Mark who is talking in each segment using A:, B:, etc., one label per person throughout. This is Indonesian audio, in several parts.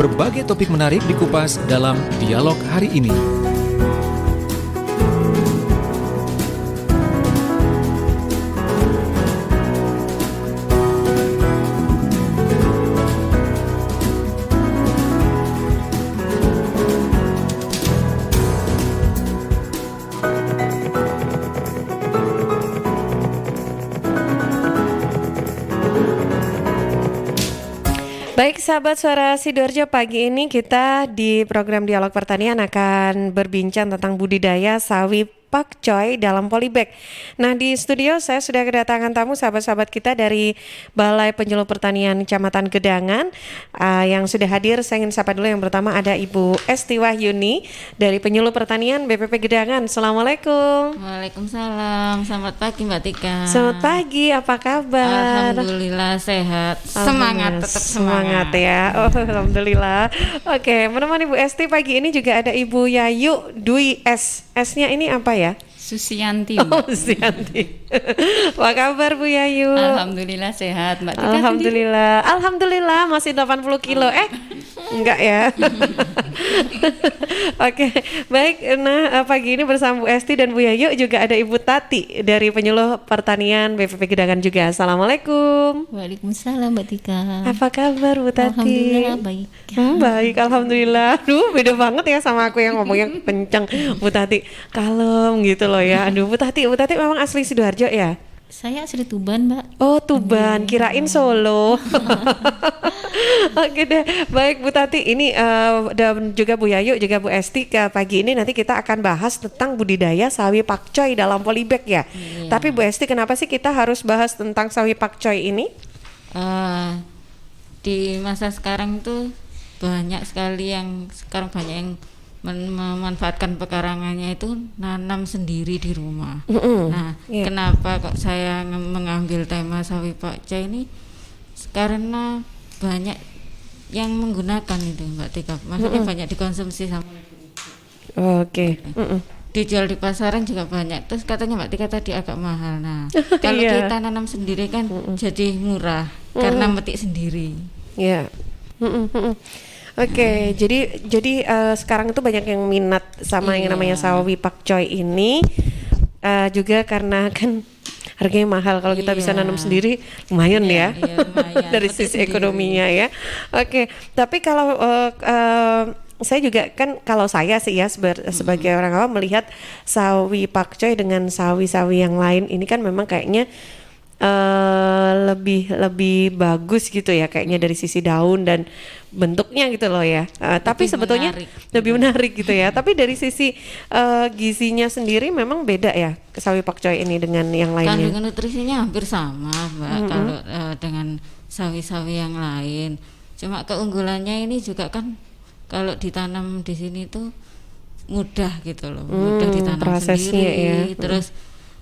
A: Berbagai topik menarik dikupas dalam dialog hari ini.
B: Baik sahabat Suara Sidoarjo, pagi ini kita di program Dialog Pertanian akan berbincang tentang budidaya sawi pakcoy dalam polybag. Nah, di studio saya sudah kedatangan tamu sahabat-sahabat kita dari Balai Penyuluh Pertanian Kecamatan Gedangan yang sudah hadir. Saya ingin sapa dulu, yang pertama ada Ibu Esti Wahyuni dari Penyuluh Pertanian BPP Gedangan. Assalamualaikum.
C: Waalaikumsalam. Selamat pagi Mbak Tika.
B: Selamat pagi, apa kabar?
C: Alhamdulillah sehat. Semangat, tetap semangat
B: ya. Oh, alhamdulillah. Oke, menemani Bu Esti pagi ini juga ada Ibu Yayu Dwi S. S-nya ini apa ya?
C: Susianti.
B: Oh, Susianti. Apa kabar Bu Yayu?
C: Alhamdulillah sehat Mbak Tika.
B: Alhamdulillah. Alhamdulillah masih 80 kilo. Enggak ya. Oke, baik. Nah, pagi ini bersama Bu Esti dan Bu Yayu juga ada Ibu Tati dari Penyuluh Pertanian BPP Gedangan juga. Assalamualaikum.
C: Waalaikumsalam Mbak Tika.
B: Apa kabar Bu Tati?
C: Alhamdulillah baik.
B: Baik, alhamdulillah. Duh, beda banget ya sama aku yang ngomongnya kenceng. Bu Tati kalem gitu loh ya. Aduh, Bu Tati memang asli Sidoarjo ya?
C: Saya asli Tuban Mbak.
B: Oh, Tuban, kirain Solo. Oke deh, baik Bu Tati, ini dan juga Bu Yayu, juga Bu Esti, ke pagi ini nanti kita akan bahas tentang budidaya sawi pakcoy dalam polybag ya.
C: Iya.
B: Tapi Bu Esti, kenapa sih kita harus bahas tentang sawi pakcoy ini?
C: Di masa sekarang tuh banyak yang memanfaatkan pekarangannya itu nanam sendiri di rumah. Nah, kenapa kok saya mengambil tema sawi pakcoy ini? Karena banyak yang menggunakan itu Mbak Tika. Maksudnya banyak dikonsumsi sama.
B: Oke.
C: Dijual di pasaran juga banyak. Terus katanya Mbak Tika tadi agak mahal. Nah, kalau kita nanam sendiri kan jadi murah karena metik sendiri.
B: Iya. Oke, jadi sekarang itu banyak yang minat sama yang namanya sawi pakcoy ini, juga karena kan harganya mahal. Kalau kita bisa nanam sendiri lumayan ya,
C: lumayan.
B: Dari sisi ekonominya ya. Oke, tapi kalau saya juga kan, kalau saya sih ya sebagai orang awam melihat sawi pakcoy dengan sawi-sawi yang lain ini kan memang kayaknya lebih bagus gitu ya, kayaknya dari sisi daun dan bentuknya gitu loh ya. Tapi sebetulnya lebih menarik gitu ya. Tapi dari sisi gizinya sendiri memang beda ya sawi pakcoy ini dengan yang lainnya.
C: Kandungan nutrisinya hampir sama Mbak, kalau dengan sawi-sawi yang lain. Cuma keunggulannya ini juga kan kalau ditanam di sini tuh mudah gitu loh, mudah ditanam
B: prosesnya
C: sendiri.
B: ya.
C: Terus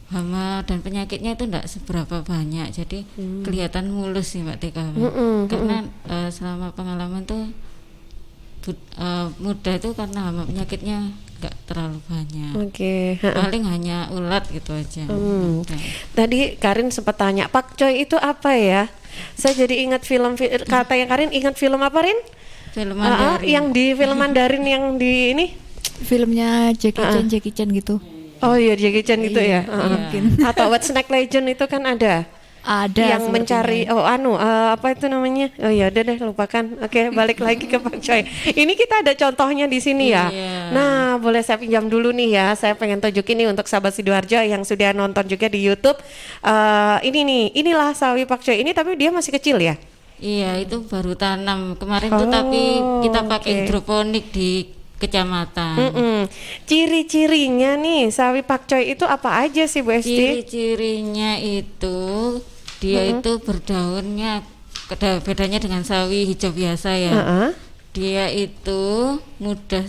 C: hama dan penyakitnya itu enggak seberapa banyak, jadi kelihatan mulus sih Mbak Tika. Karena selama pengalaman tuh mudah itu karena hama penyakitnya enggak terlalu banyak.
B: Oke.
C: Paling hanya ulat gitu aja.
B: Tadi Karin sempat tanya pakcoy itu apa ya? Saya jadi ingat katanya Karin, ingat film apa, Rin?
C: Film Mandarin.
B: Yang di film Mandarin yang di ini
D: filmnya Jackie Chan gitu.
B: Oh iya, Jackie Chan itu ya.
D: Mungkin.
B: Atau What Snack Legend itu kan ada yang mencari apa itu namanya? Oh ya udah deh, lupakan. Oke, balik lagi ke pakcoy. Ini kita ada contohnya di sini ya. Nah, boleh saya pinjam dulu nih ya. Saya pengen tunjukin nih untuk sahabat Sidoarjo yang sudah nonton juga di YouTube. Inilah sawi pakcoy ini, tapi dia masih kecil ya.
C: Iya, itu baru tanam kemarin tuh, tapi kita pakai hidroponik di kecamatan.
B: Ciri-cirinya nih sawi pakcoy itu apa aja sih Bu Esti?
C: Ciri-cirinya itu dia itu berdaunnya, bedanya dengan sawi hijau biasa ya. Dia itu mudah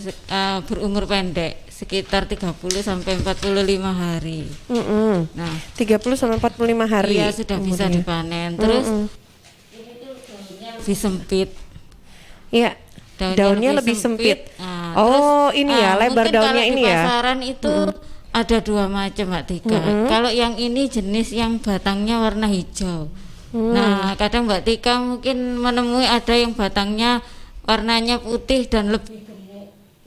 C: berumur pendek, sekitar 30 sampai 45 hari. Nah,
B: 30 sampai 45 hari.
C: Iya, sudah bisa dipanen. Terus ini tuh daunnya lebih sempit.
B: Iya. Daunnya lebih sempit.
C: Nah,
B: ini ya, lebar daunnya ini ya.
C: Di pasaran itu ada dua macam Mbak Tika. Kalau yang ini jenis yang batangnya warna hijau. Nah, kadang Mbak Tika mungkin menemui ada yang batangnya warnanya putih dan lebih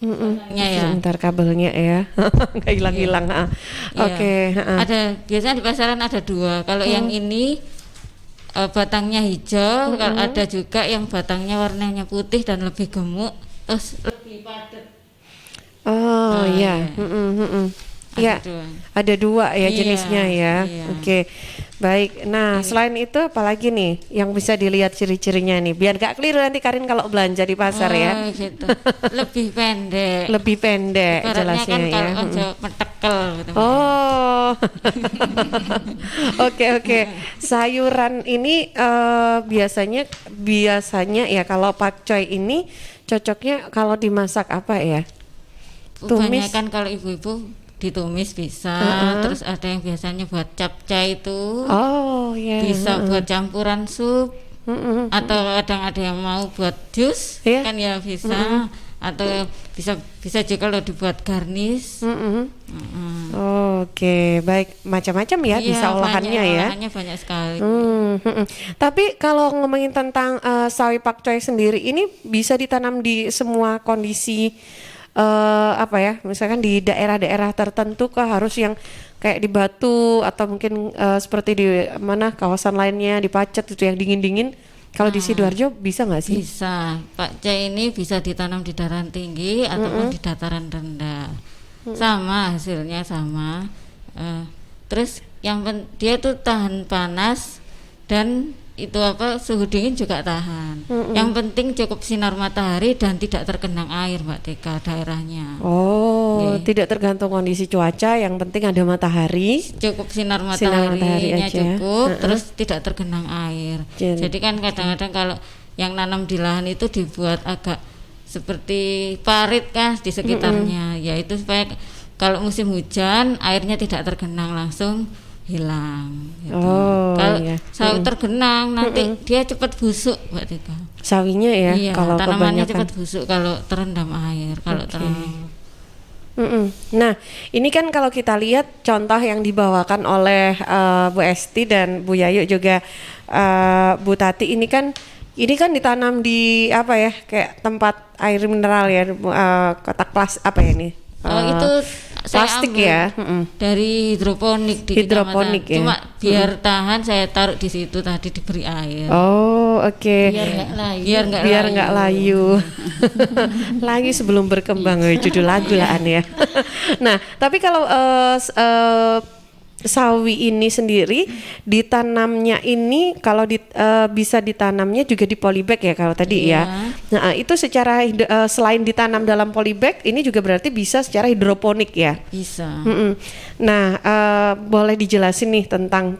C: gemuknya ya.
B: Sebentar kabelnya ya. Nggak hilang-hilang.
C: Iya.
B: Oke.
C: Ada biasanya di pasaran ada 2. Kalau yang ini batangnya hijau, kalau ada juga yang batangnya warnanya putih dan lebih gemuk, terus lebih padat.
B: Oh iya. Ya, ada 2 ya
C: Iya,
B: jenisnya ya.
C: iya.
B: Oke, baik. Nah, selain itu apalagi nih yang bisa dilihat ciri-cirinya nih, biar gak keliru nanti Karin kalau belanja di pasar ya.
C: Gitu. Lebih pendek.
B: Lebih pendek
C: Ibaratnya
B: jelasnya
C: kan
B: ya.
C: kalau aja metekel gitu.
B: Oh, oke. Sayuran ini biasanya ya kalau pakcoy ini cocoknya kalau dimasak apa ya? Tumis.
C: Kebanyakan kalau ibu-ibu ditumis bisa, terus ada yang biasanya buat capcay itu,
B: Oh ya.
C: bisa buat campuran sup, atau kadang ada yang mau buat jus,
B: Iya.
C: kan ya bisa, atau bisa juga kalau dibuat garnish.
B: Oke, baik, macam-macam ya
C: Iya,
B: bisa olahannya ya.
C: olahannya banyak sekali.
B: Tapi kalau ngomongin tentang sawi pakcoy sendiri ini bisa ditanam di semua kondisi apa ya? Misalkan di daerah-daerah tertentu kah harus yang kayak di Batu atau mungkin seperti di mana kawasan lainnya di Pacet itu yang dingin-dingin. Kalau di Sidoarjo bisa nggak sih?
C: Bisa, pakcoy ini bisa ditanam di dataran tinggi ataupun di dataran rendah. Sama hasilnya sama. Terus dia tuh tahan panas dan itu suhu dingin juga tahan. Yang penting cukup sinar matahari dan tidak tergenang air, Mbak Tika, daerahnya.
B: Oh, tidak tergantung kondisi cuaca, yang penting ada matahari.
C: Cukup sinar
B: Sinar matahari
C: mataharinya
B: aja.
C: cukup, terus tidak tergenang air.
B: Jadi-
C: Jadi kan kadang-kadang kalau yang nanam di lahan itu dibuat agak seperti parit kan di sekitarnya, yaitu supaya kalau musim hujan airnya tidak tergenang langsung hilang. Gitu.
B: Oh,
C: Kalau
B: iya.
C: sawi tergenang nanti dia cepat busuk, Mbak Tika.
B: Sawinya ya,
C: Iya,
B: kalau
C: tanamannya
B: kebanyakan.
C: cepat busuk kalau terendam air. Kalau
B: Nah, ini kan kalau kita lihat contoh yang dibawakan oleh Bu Esti dan Bu Yayu juga Bu Tati ini kan ditanam di apa ya, kayak tempat air mineral ya, kotak plastik apa ya ini?
C: itu saya
B: Plastik
C: ambil
B: ya.
C: dari hidroponik di
B: Hidroponik
C: kecamatan.
B: ya.
C: Cuma biar tahan saya taruh di situ tadi diberi air.
B: Oh, oke.
C: Biar nggak layu.
B: Lagi sebelum berkembang, judul lagu lah An ya. Nah, tapi kalau sawi ini sendiri ditanamnya ini kalau bisa ditanamnya juga di polybag ya kalau tadi
C: Iya.
B: ya. Nah, itu secara selain ditanam dalam polybag ini juga berarti bisa secara hidroponik ya.
C: Bisa.
B: Nah, boleh dijelasin nih tentang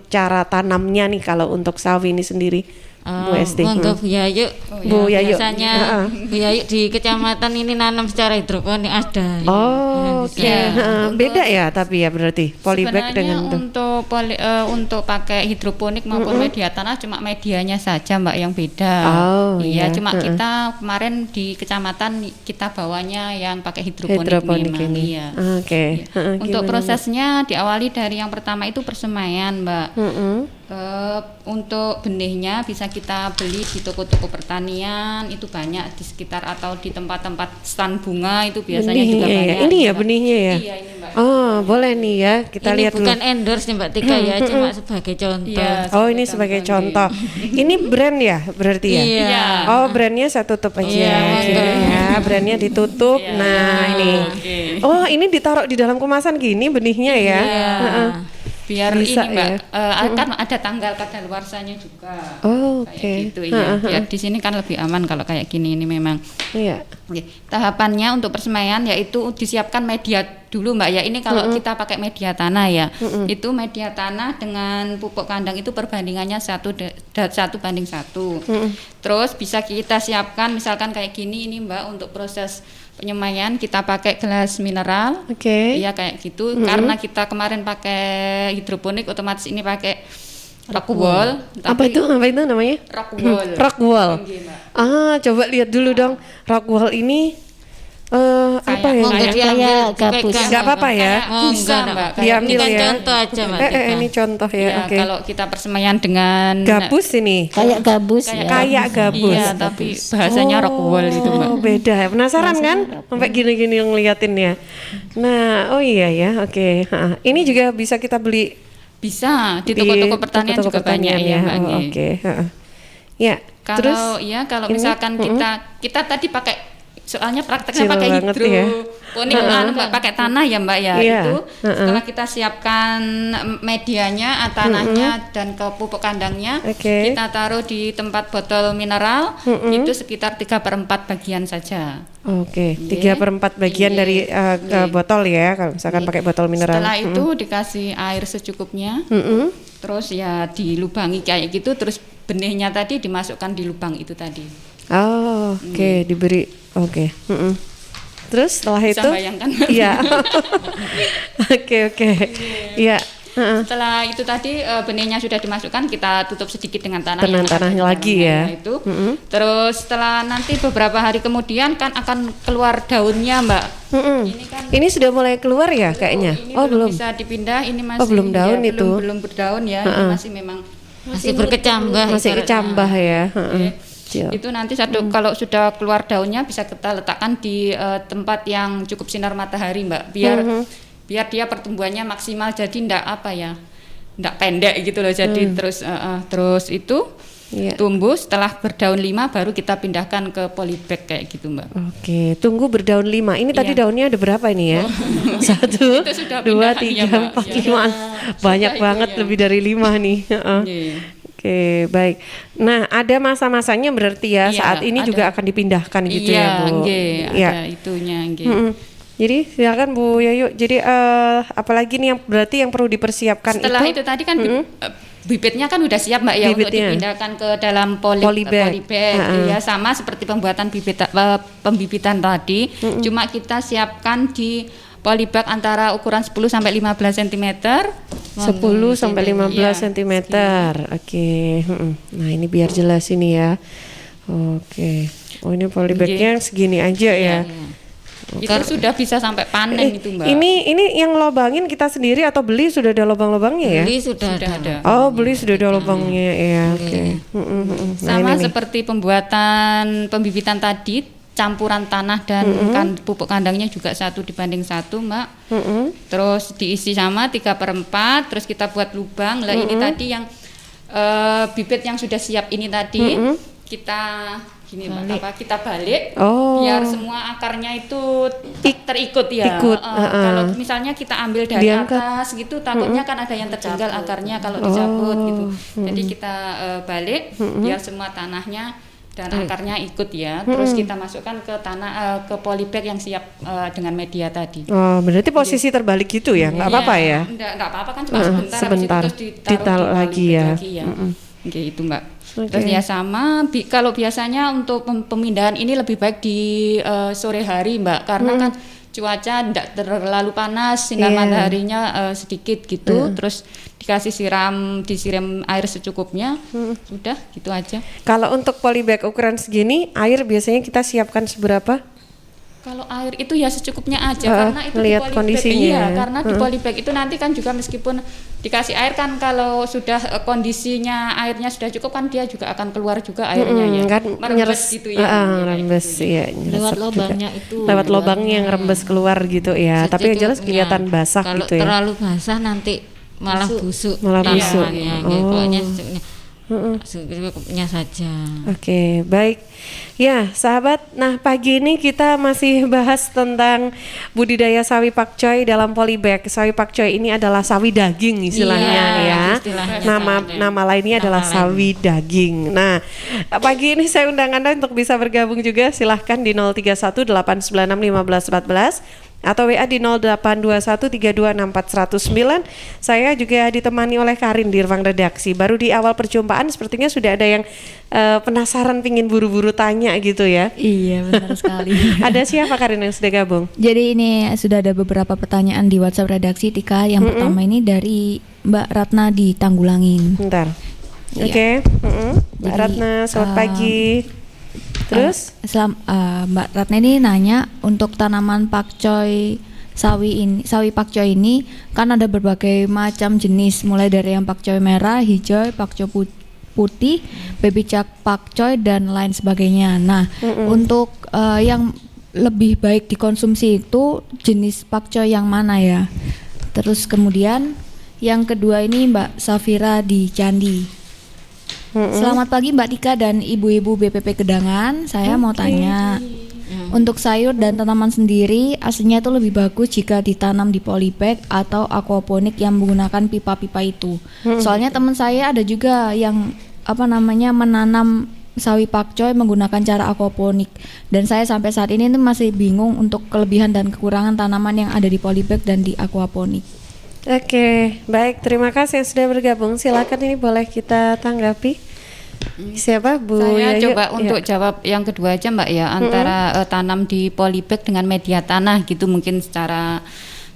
B: cara tanamnya nih kalau untuk sawi ini sendiri, Bu Esti.
C: Monggo Bu Yayu.
B: Bu Yayu.
C: Biasanya Bu Yayu di kecamatan ini nanam secara hidroponik ada.
B: Oh, oke.
C: Bisa.
B: Beda ya tapi ya berarti polybag
E: Sebenarnya
B: dengan itu.
E: untuk pakai hidroponik maupun media tanah cuma medianya saja Mbak yang beda.
B: Oh,
E: iya,
B: iya.
E: cuma kita kemarin di kecamatan kita bawanya yang pakai hidroponik,
B: Hidroponik
E: memang.
B: ini.
E: Iya.
B: Oke.
E: Iya. Untuk
B: Gimana,
E: prosesnya diawali dari yang pertama itu persemaian, Mbak. Untuk benihnya bisa kita beli di toko-toko pertanian, itu banyak di sekitar atau di tempat-tempat stand bunga itu biasanya juga
B: benihnya
E: banyak.
B: ya. Ini ya
E: Mbak.
B: benihnya ya.
E: Iya, ini Mbak.
B: Oh, boleh nih ya. Kita
C: Ini
B: lihat
C: bukan
B: dulu.
C: endorse ya Mbak Tika ya, cuma sebagai contoh.
E: Iya.
B: Oh, ini sebagai contoh. Ini brand ya berarti ya?
C: Iya.
B: Oh, brandnya saya tutup aja.
C: Iya,
B: Oke,
C: monggo.
B: ya, brandnya ditutup. Nah, ini. Oh, ini ditaruh di dalam kemasan gini benihnya ya.
C: Iya.
B: Heeh.
E: Biar
B: Bisa
E: ini Mbak,
B: ya?
E: kan ada tanggal kadaluarsanya juga.
B: Oh,
E: Kayak
B: oke.
E: gitu ya. Biar di sini kan lebih aman kalau kayak gini ini memang.
B: Iya.
E: Oke, tahapannya untuk persemaian yaitu disiapkan media dulu Mbak ya. Ini kalau kita pakai media tanah ya. Itu media tanah dengan pupuk kandang itu perbandingannya 1:1. Terus bisa kita siapkan misalkan kayak gini ini Mbak untuk proses penyemaian kita pakai gelas mineral.
B: Oke.
E: Iya kayak gitu. Karena kita kemarin pakai hidroponik otomatis ini pakai rock wall.
B: Apa itu namanya?
E: Rock wall.
B: Rock wall.
E: Iya, Mbak.
B: Ah, coba lihat dulu dong. Rock wall ini Apa ya?
C: Monggo
E: Kayak
C: diambil,
D: gabus.
C: dipegang.
B: Nggak apa-apa ya?
C: Oh,
E: Bisa,
C: enggak,
E: Mbak.
C: Mbak.
B: Diambil
C: Ini kan
B: ya.
C: contoh aja, Mbak. Tika.
B: Ini contoh ya.
E: Ya,
B: Oke.
E: kalau kita persemaian dengan
B: Gabus ini.
D: Kayak gabus ya.
B: Kayak gabus.
E: Iya, tapi bahasanya rockwool itu, Mbak.
B: Oh, beda ya. Penasaran kan? Sampai gini-gini ngeliatin ya. Nah, oh iya ya. Oke. Ha. Ini juga bisa kita beli
E: Bisa di toko-toko pertanian
B: toko-toko
E: juga banyak ya, Mbak.
B: Oh,
E: Nggih.
B: oke. Ha. Ya. Terus
E: Kalau
B: ini,
E: misalkan kita tadi pakai, soalnya prakteknya
B: Kecil
E: pakai
B: banget ya.
E: hidroponik Mbak, pakai tanah ya Mbak ya.
B: Iya.
E: Itu setelah kita siapkan medianya, tanahnya dan ke pupuk kandangnya,
B: Oke.
E: kita taruh di tempat botol mineral itu sekitar 3/4 bagian saja.
B: Oke,
E: Iya.
B: 3/4 bagian
E: Iya.
B: dari botol ya, kalau misalkan pakai botol mineral.
E: Setelah itu dikasih air secukupnya, terus ya dilubangi kayak gitu, terus benihnya tadi dimasukkan di lubang itu tadi.
B: Oh, oke, diberi. Oke. Terus setelah
E: Bisa
B: itu,
E: bayangkan?
B: iya. Oke. Iya.
E: Setelah itu tadi benihnya sudah dimasukkan, kita tutup sedikit dengan tanah.
B: Dengan
E: yang ada
B: tanahnya
E: di
B: lagi
E: dalamnya
B: ya.
E: Itu. Terus setelah nanti beberapa hari kemudian kan akan keluar daunnya, Mbak. Ini kan
B: Ini sudah mulai keluar ya kayaknya.
E: ini
B: Oh belum.
E: bisa dipindah. Ini masih
B: belum daun
E: ya,
B: itu.
E: belum berdaun ya. Ini masih memang
C: Masih berkecambah.
B: Masih
C: ibaratnya.
B: kecambah ya.
E: Oke.
B: Siap.
E: Itu nanti kalau sudah keluar daunnya bisa kita letakkan di tempat yang cukup sinar matahari, Mbak. Biar dia pertumbuhannya maksimal, jadi ndak pendek gitu loh. Jadi terus itu
B: Iya.
E: tumbuh, setelah berdaun 5 baru kita pindahkan ke polybag kayak gitu, Mbak.
B: Oke, tunggu berdaun 5. Ini tadi
E: Iya.
B: daunnya ada berapa ini ya? 1,
E: Itu sudah
B: 2,
E: pindahan
B: 3,
E: ya, Mbak.
B: 4,
E: Ya.
B: 5. Banyak
E: Sudah
B: banget,
E: itu ya.
B: lebih dari 5 nih. Heeh.
E: Iya.
B: Oke, baik. Nah, ada masa-masanya berarti ya,
E: Iya,
B: saat ini
E: ada.
B: juga akan dipindahkan gitu
E: Iya,
B: ya, Bu?
E: nggih,
B: Iya.
E: ada itunya, nggih.
B: Jadi silakan Bu Yayu. Jadi apalagi nih yang berarti yang perlu dipersiapkan
E: Setelah itu tadi kan bibitnya kan udah siap, Mbak, ya, untuk
B: Bibitnya.
E: dipindahkan ke dalam
B: Polybag.
E: ya, sama seperti pembuatan pembibitan tadi. Cuma kita siapkan di polybag antara ukuran 10 sampai 15 cm.
B: 10 sampai 15
E: Iya,
B: cm. Oke. Nah, ini biar jelas ini ya. Oke. Oh, ini polybagnya segini aja ya.
E: Itu sudah bisa sampai panen itu, Mbak.
B: Ini yang lobangin kita sendiri atau beli sudah ada lobang-lobangnya ya?
C: Beli sudah ada.
B: Oh, beli sudah ada lobangnya ya. Oke. Nah,
E: Sama
B: ini nih.
E: seperti pembuatan pembibitan tadi, campuran tanah dan pupuk kandangnya juga 1:1, Mbak. Terus diisi sama 3/4, terus kita buat lubang. Lah ini tadi yang bibit yang sudah siap ini tadi kita kita balik
B: Oh.
E: biar semua akarnya itu terikut ya.
B: Ikut,
E: Kalau misalnya kita ambil dari
B: Diangkat.
E: atas gitu, takutnya kan ada yang terjanggal akarnya kalau dicabut gitu. Jadi kita balik biar semua tanahnya dan akarnya ikut ya. Terus kita masukkan ke tanah ke polybag yang siap dengan media tadi.
B: Oh, berarti posisi terbalik gitu ya? Nggak apa-apa ya?
E: Enggak apa-apa kan cuma sebentar, habis itu
B: sebentar.
E: terus
B: Ditaruh
E: ditaruh di
B: lagi
E: polybag
B: ya.
E: Oke, itu Mbak.
B: Oke.
E: Terus ya sama kalau biasanya untuk pemindahan ini lebih baik di sore hari, Mbak, karena kan cuaca tidak terlalu panas, sinar
B: Iya.
E: mataharinya sedikit gitu. Terus disiram air secukupnya. Sudah gitu aja.
B: Kalau untuk polybag ukuran segini, air biasanya kita siapkan seberapa?
E: Kalau air itu ya secukupnya aja, karena itu
B: lihat
E: di polybag.
B: kondisinya.
E: Iya, karena di polybag itu nanti kan juga meskipun dikasih air kan kalau sudah kondisinya airnya sudah cukup kan dia juga akan keluar juga airnya ya.
B: Kan
E: Merembes gitu ya.
B: rembes ya,
C: Lewat
B: nyerasep juga.
C: lubangnya itu.
B: Lewat lubangnya yang rembes keluar gitu ya. Tapi yang jelas
C: Secukupnya.
B: kelihatan basah
C: Kalau
B: gitu ya.
C: terlalu basah nanti malah busuk.
B: Malah busuk.
C: tanamannya,
B: Oh.
C: gitu. Pokoknya secukupnya saja.
B: Oke, baik. Ya, sahabat. Nah, pagi ini kita masih bahas tentang budidaya sawi pakcoy dalam polybag. Sawi pakcoy ini adalah sawi daging istilahnya
C: Iya,
B: ya.
C: istilahnya
B: Nama lainnya adalah sawi daging. Nah, pagi ini saya undang Anda untuk bisa bergabung juga. Silahkan di 031 896 1514 atau WA di 0821326409. Saya juga ditemani oleh Karin di ruang redaksi. Baru di awal perjumpaan sepertinya sudah ada yang penasaran, pingin buru-buru tanya gitu ya.
D: Iya, benar sekali.
B: Ada siapa Karin yang sudah gabung?
D: Jadi ini sudah ada beberapa pertanyaan di WhatsApp redaksi Tika. Yang pertama ini dari Mbak Ratna di Tanggulangin.
B: Bentar.
D: Iya.
B: Oke. Mbak
D: Jadi,
B: Ratna, selamat pagi. Terus
D: Mbak Ratna ini nanya untuk tanaman pakcoy sawi pakcoy ini kan ada berbagai macam jenis, mulai dari yang pakcoy merah, hijau, pakcoy putih, baby chak pakcoy dan lain sebagainya. Nah, untuk yang lebih baik dikonsumsi itu jenis pakcoy yang mana ya? Terus kemudian yang kedua ini Mbak Safira di Candi. Selamat pagi Mbak Tika dan ibu-ibu BPP Gedangan. Saya mau tanya, untuk sayur dan tanaman sendiri aslinya itu lebih bagus jika ditanam di polybag atau aquaponik yang menggunakan pipa-pipa itu. Soalnya teman saya ada juga yang menanam sawi pakcoy menggunakan cara aquaponik, dan saya sampai saat ini masih bingung untuk kelebihan dan kekurangan tanaman yang ada di polybag dan di aquaponik.
B: Oke, baik, terima kasih yang sudah bergabung. Silakan, ini boleh kita tanggapi. Siapa Bu
E: Saya
B: Yayu?
E: coba untuk jawab yang kedua aja Mbak ya, antara tanam di polybag dengan media tanah gitu, mungkin secara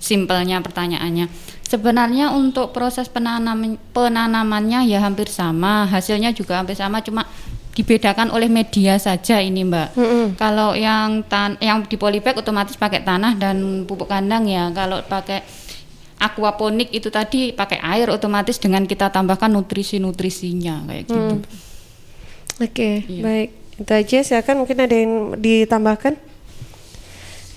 E: simpelnya pertanyaannya. Sebenarnya untuk proses penanamannya ya hampir sama, hasilnya juga hampir sama, cuma dibedakan oleh media saja ini Mbak. Kalau yang di polybag otomatis pakai tanah dan pupuk kandang ya. Kalau pakai aquaponik itu tadi pakai air, otomatis dengan kita tambahkan nutrisi-nutrisinya kayak gitu.
B: Oke, baik. Itu aja, silakan, mungkin ada yang ditambahkan?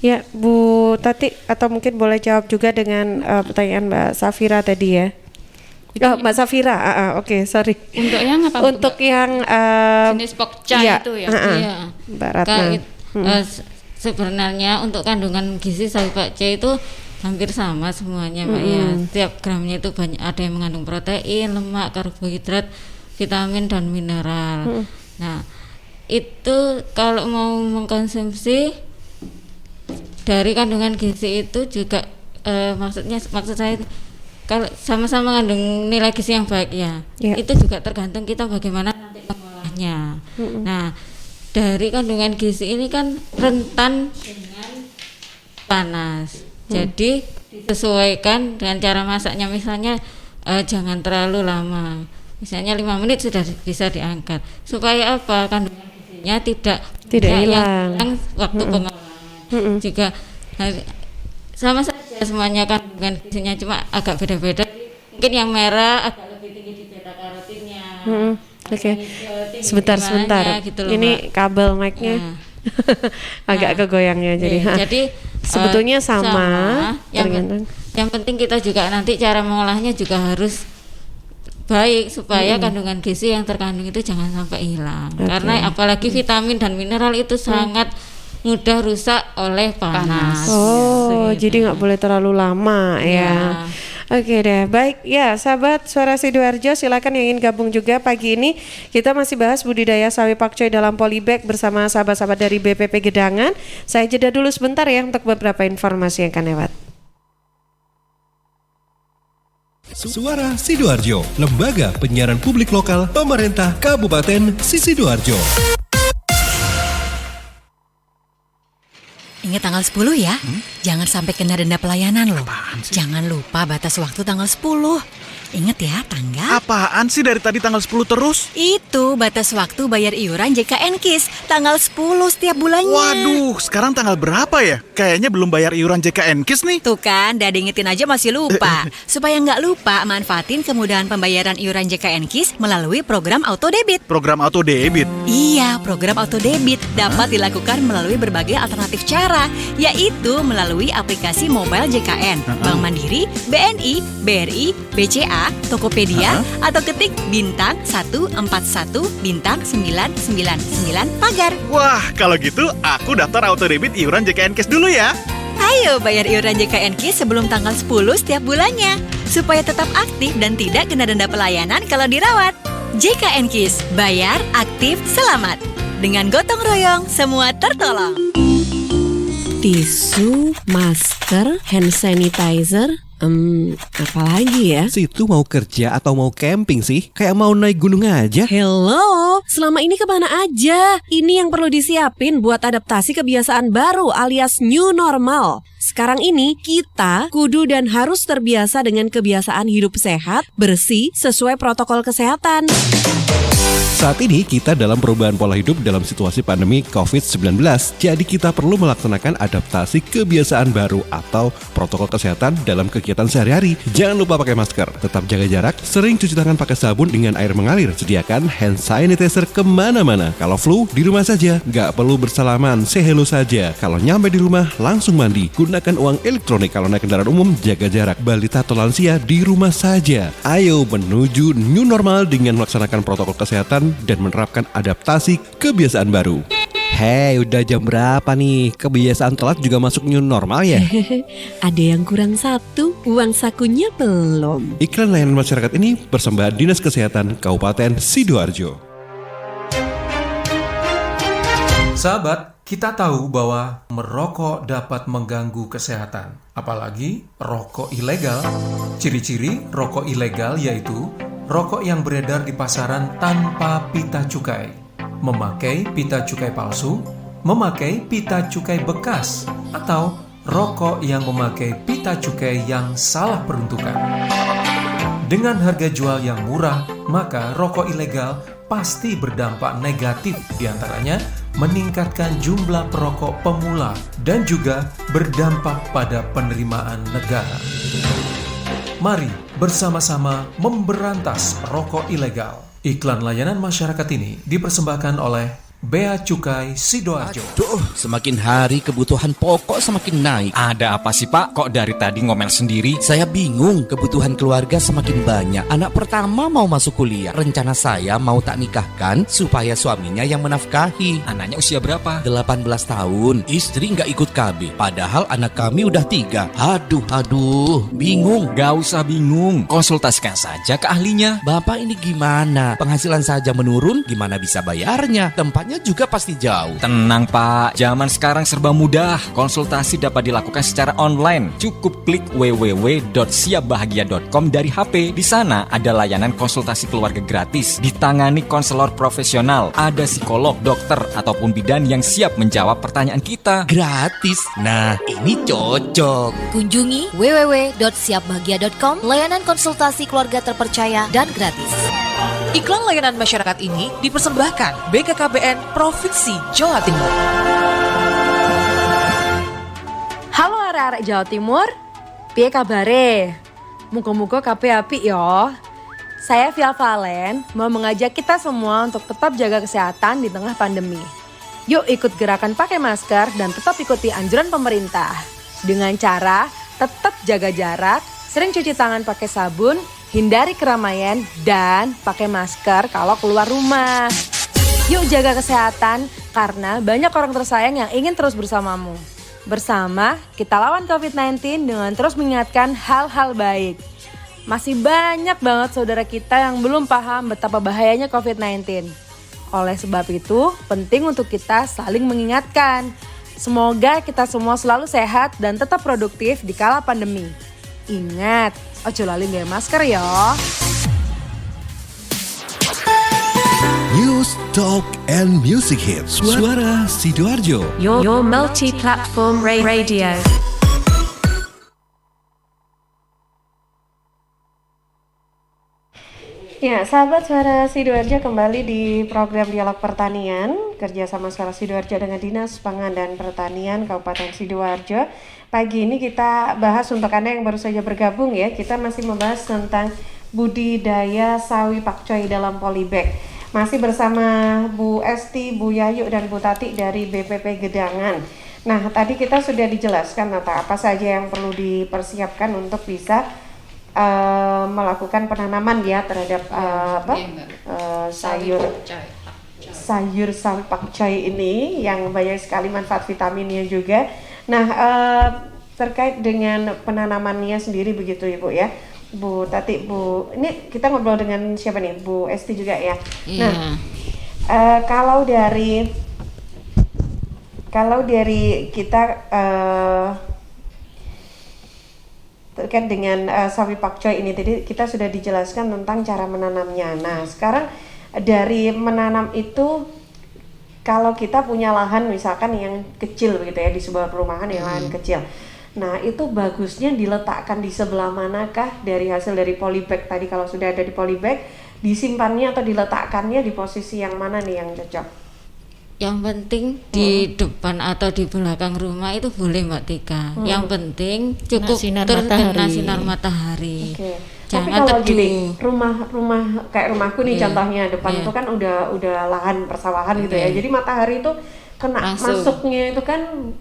B: Ya, Bu Tati, atau mungkin boleh jawab juga dengan pertanyaan Mbak Safira tadi ya. Mbak Safira, oke, sorry.
C: Untuk yang apa?
B: Untuk yang
E: Jenis pokca itu ya.
C: Iya.
B: Mbak Ratna.
C: Sebenarnya untuk kandungan gizi sawi pakcoy itu hampir sama semuanya Pak ya. Setiap gramnya itu banyak, ada yang mengandung protein, lemak, karbohidrat, vitamin dan mineral. Nah, itu kalau mau mengkonsumsi dari kandungan gizi itu juga maksud saya kalau sama-sama mengandung nilai gizi yang baik ya. Itu juga tergantung kita bagaimana nanti mengolahnya. Nah, dari kandungan gizi ini kan rentan dengan panas. Jadi disesuaikan dengan cara masaknya, misalnya jangan terlalu lama. Misalnya 5 menit sudah bisa diangkat. Supaya apa? Kandungan gizinya tidak hilang waktu pengolahan. Juga sama saja semuanya kandungan gizinya, cuma agak beda-beda. Mungkin yang merah agak lebih tinggi di beta karotinnya.
B: Oke. Sebentar.
C: Gitu loh,
B: ini
C: Mbak.
B: kabel mic-nya agak kegoyangnya jadi.
C: Jadi
B: sebetulnya sama.
C: Yang penting kita juga nanti cara mengolahnya juga harus baik supaya kandungan gizi yang terkandung itu jangan sampai hilang. Karena apalagi vitamin dan mineral itu sangat mudah rusak oleh panas.
B: Jadi nggak boleh terlalu lama ya. Oke deh, baik ya sahabat Suara Sidoarjo, silakan yang ingin gabung juga pagi ini. Kita masih bahas budidaya sawi pakcoy dalam polybag bersama sahabat-sahabat dari BPP Gedangan. Saya jeda dulu sebentar ya untuk beberapa informasi yang akan lewat.
F: Suara Sidoarjo, lembaga penyiaran publik lokal pemerintah Kabupaten Sidoarjo.
G: Ingat tanggal 10 ya, jangan sampai kena denda pelayanan loh. Jangan lupa batas waktu tanggal 10. Ingat ya, tanggal.
H: Apaan sih dari tadi tanggal 10 terus?
G: Itu batas waktu bayar iuran JKN KIS, tanggal 10 setiap bulannya.
H: Waduh, sekarang tanggal berapa ya? Kayaknya belum bayar iuran JKN KIS nih.
G: Tuh kan, udah diingetin aja masih lupa. Supaya nggak lupa, manfaatin kemudahan pembayaran iuran JKN KIS melalui program auto debit.
H: Program auto debit?
G: Iya, program auto debit dapat dilakukan melalui berbagai alternatif cara, yaitu melalui aplikasi mobile JKN, Bank Mandiri, BNI, BRI, BCA, Tokopedia, atau ketik bintang 141 bintang 999 pagar.
H: Wah, kalau gitu aku daftar auto debit iuran JKN KIS dulu ya.
G: Ayo bayar iuran JKN KIS sebelum tanggal 10 setiap bulannya, supaya tetap aktif dan tidak kena denda pelayanan kalau dirawat. JKN KIS, bayar, aktif, selamat. Dengan gotong royong, semua tertolong.
I: Tisu, masker, hand sanitizer, apalagi ya?
F: Situ mau kerja atau mau camping sih? Kayak mau naik gunung aja.
I: Hello, selama ini kemana aja? Ini yang perlu disiapin buat adaptasi kebiasaan baru alias new normal. sekarang ini kita kudu dan harus terbiasa dengan kebiasaan hidup sehat, bersih, sesuai protokol kesehatan.
F: Saat ini kita dalam perubahan pola hidup dalam situasi pandemi COVID-19, jadi kita perlu melaksanakan adaptasi kebiasaan baru atau protokol kesehatan dalam kegiatan sehari-hari. Jangan lupa pakai masker, tetap jaga jarak, sering cuci tangan pakai sabun dengan air mengalir, sediakan hand sanitizer kemana-mana. Kalau flu, di rumah saja, nggak perlu bersalaman, say hello saja. Kalau nyampe di rumah, langsung mandi. Gunakan uang elektronik kalau naik kendaraan umum, jaga jarak. Balita atau lansia, di rumah saja. Ayo menuju new normal dengan melaksanakan protokol kesehatan dan menerapkan adaptasi kebiasaan baru. Hei, udah jam berapa nih? Kebiasaan telat juga masuk new normal ya?
I: Ada yang kurang satu, uang sakunya belum.
F: Iklan layanan masyarakat ini persembahan Dinas Kesehatan Kabupaten Sidoarjo.
A: Sahabat, kita tahu bahwa merokok dapat mengganggu kesehatan, apalagi rokok ilegal. Ciri-ciri rokok ilegal yaitu rokok yang beredar di pasaran tanpa pita cukai, memakai pita cukai palsu, memakai pita cukai bekas, atau rokok yang memakai pita cukai yang salah peruntukan. Dengan harga jual yang murah, maka rokok ilegal pasti berdampak negatif, diantaranya meningkatkan jumlah perokok pemula dan juga berdampak pada penerimaan negara. Mari bersama-sama memberantas rokok ilegal. Iklan layanan masyarakat ini dipersembahkan oleh Bea Cukai Sidoarjo.
J: Aduh, semakin hari kebutuhan pokok semakin naik.
K: Ada apa sih Pak? Kok dari tadi ngomel sendiri?
J: Saya bingung, kebutuhan keluarga semakin banyak. Anak pertama mau masuk kuliah. Rencana saya mau tak nikahkan supaya suaminya yang menafkahi.
K: Anaknya usia berapa?
J: 18 tahun. Istri nggak ikut KB. Padahal anak kami udah 3. Aduh, bingung.
K: Gak usah bingung, konsultasikan saja ke ahlinya.
J: Bapak ini gimana? Penghasilan saja menurun, gimana bisa bayarnya? Tempatnya juga pasti jauh.
K: Tenang Pak, zaman sekarang serba mudah. Konsultasi dapat dilakukan secara online. Cukup klik www.siapbahagia.com dari HP. Di sana ada layanan konsultasi keluarga gratis. Ditangani konselor profesional. Ada psikolog, dokter, ataupun bidan yang siap menjawab pertanyaan kita.
J: Gratis? Nah, ini cocok.
L: Kunjungi www.siapbahagia.com, layanan konsultasi keluarga terpercaya dan gratis.
M: Iklan layanan masyarakat ini dipersembahkan BKKBN Provinsi Jawa Timur.
N: Halo arek-arek Jawa Timur, piye kabare? Muga-muga kabeh apik yo. Saya Via Valen mau mengajak kita semua untuk tetap jaga kesehatan di tengah pandemi. Yuk ikut gerakan pakai masker dan tetap ikuti anjuran pemerintah. Dengan cara tetap jaga jarak, sering cuci tangan pakai sabun, hindari keramaian, dan pakai masker kalau keluar rumah. Yuk jaga kesehatan, karena banyak orang tersayang yang ingin terus bersamamu. Bersama, kita lawan COVID-19 dengan terus mengingatkan hal-hal baik. Masih banyak banget saudara kita yang belum paham betapa bahayanya COVID-19. Oleh sebab itu, penting untuk kita saling mengingatkan. Semoga kita semua selalu sehat dan tetap produktif di kala pandemi. Ingat, ojo lali nggawe masker ya.
F: News, Talk, and Music Hits. Suara Sidoarjo.
O: Your multi-platform radio.
B: Ya, sahabat Suara Sidoarjo kembali di program Dialog Pertanian kerjasama Suara Sidoarjo dengan Dinas Pangan dan Pertanian Kabupaten Sidoarjo. Pagi ini kita bahas untuk Anda yang baru saja bergabung ya, kita masih membahas tentang budidaya sawi pakcoy dalam polybag. Masih bersama Bu Esti, Bu Yayu, dan Bu Tati dari BPP Gedangan. Nah, tadi kita sudah dijelaskan tentang apa saja yang perlu dipersiapkan untuk bisa melakukan penanaman ya terhadap sayur sawi pakcoy ini yang banyak sekali manfaat vitaminnya juga. Nah, terkait dengan penanamannya sendiri begitu Ibu ya, Bu Tati, Bu, ini kita ngobrol dengan siapa nih, Bu Esti juga ya.
C: Iya.
B: Nah, kalau dari kita terkait dengan sawi pakcoy ini tadi kita sudah dijelaskan tentang cara menanamnya. Nah, sekarang dari menanam itu, kalau kita punya lahan misalkan yang kecil begitu ya, di sebuah perumahan yang lahan kecil. Nah, itu bagusnya diletakkan di sebelah manakah dari hasil dari polybag tadi? Kalau sudah ada di polybag, disimpannya atau diletakkannya di posisi yang mana nih yang cocok?
C: Yang penting di depan atau di belakang rumah itu boleh Mbak Tika. Yang penting cukup terkena sinar matahari.
B: Tapi kalau gini, rumah kayak rumahku nih contohnya, depan itu kan udah lahan persawahan gitu ya. Jadi matahari itu kena masuknya itu kan